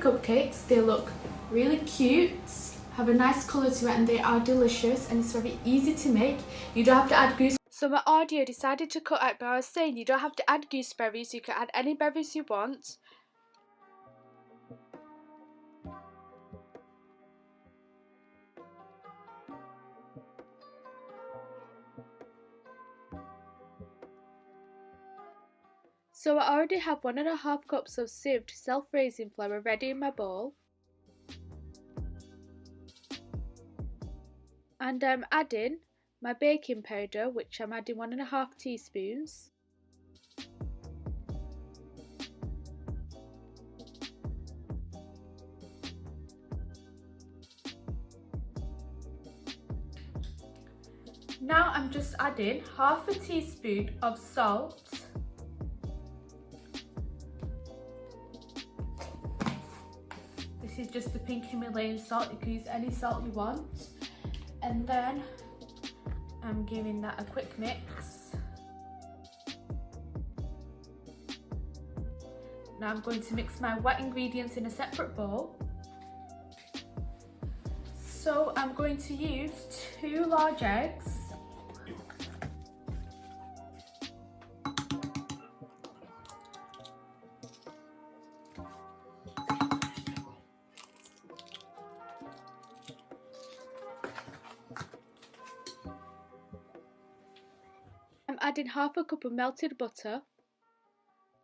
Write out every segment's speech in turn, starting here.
cupcakes. They look really cute, have a nice colour to it, and they are delicious, and it's very easy to make. You don't have to add gooseberries. So my audio decided to cut out, but I was saying you don't have to add gooseberries, you can add any berries you want. So I already have 1.5 cups of sieved self-raising flour ready in my bowl. And I'm adding my baking powder, which I'm adding 1.5 teaspoons. Now I'm just adding 1/2 teaspoon of salt. This is just the pink Himalayan salt, you can use any salt you want. And then I'm giving that a quick mix. Now I'm going to mix my wet ingredients in a separate bowl. So I'm going to use 2 large eggs. I'm adding 1/2 cup of melted butter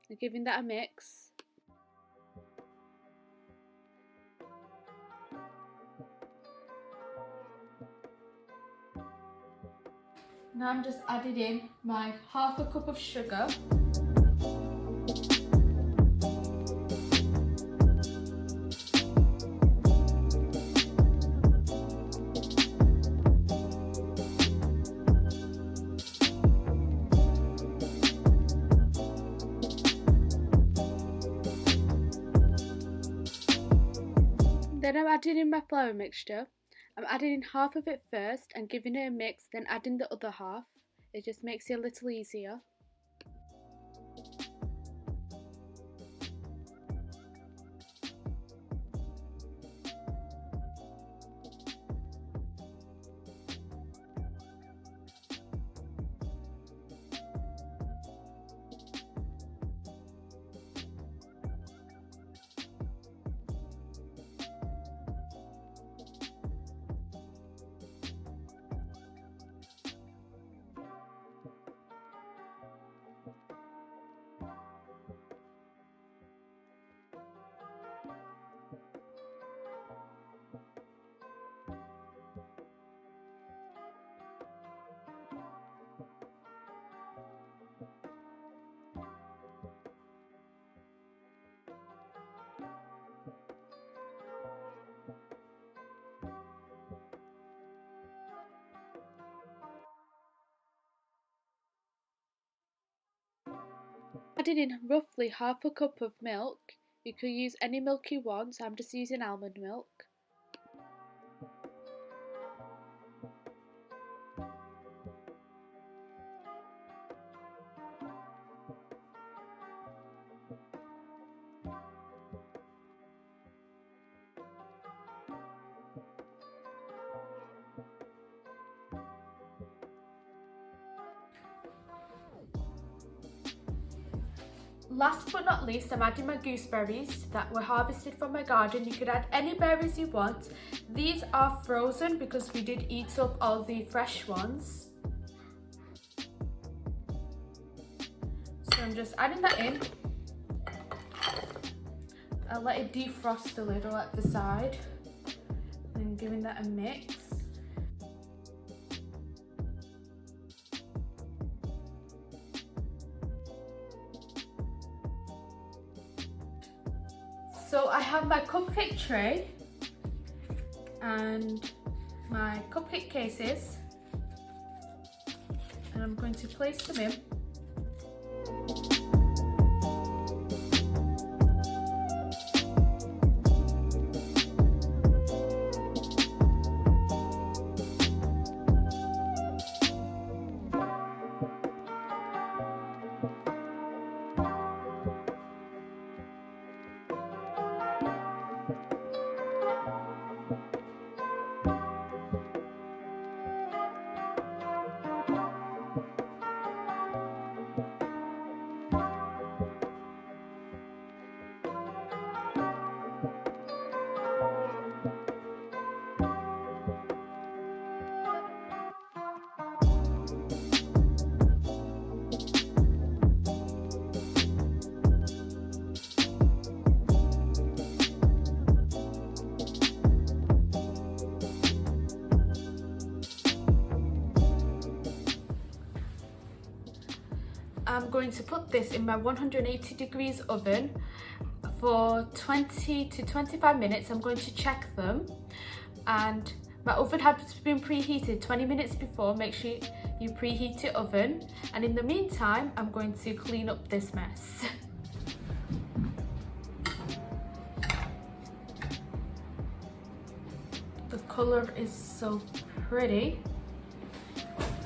and giving that a mix. Now I'm just adding in my 1/2 cup of sugar. Then I'm adding in my flour mixture. I'm adding in 1/2 of it first and giving it a mix, then adding the other 1/2. It just makes it a little easier. Adding in roughly 1/2 cup of milk. You can use any milk you want, so I'm just using almond milk. Last but not least, I'm adding my gooseberries that were harvested from my garden. You could add any berries you want. These are frozen because we did eat up all the fresh ones. So I'm just adding that in. I'll let it defrost a little at the side and giving that a mix. So I have my cupcake tray and my cupcake cases, and I'm going to place them in. I'm going to put this in my 180 degrees oven for 20 to 25 minutes. I'm going to check them, and my oven has been preheated 20 minutes before. Make sure you preheat your oven, and in the meantime I'm going to clean up this mess. The colour is so pretty,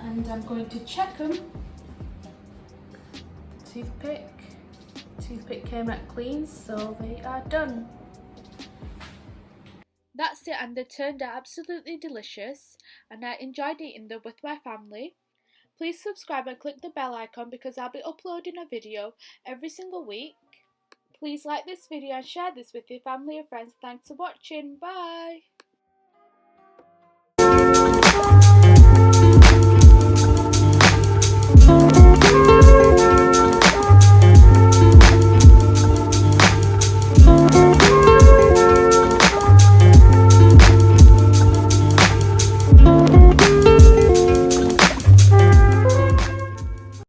and I'm going to check them. The toothpick came out clean, so they are done. That's it, and they turned out absolutely delicious, and I enjoyed eating them with my family. Please subscribe and click the bell icon because I'll be uploading a video every single week. Please like this video and share this with your family and friends. Thanks for watching. Bye!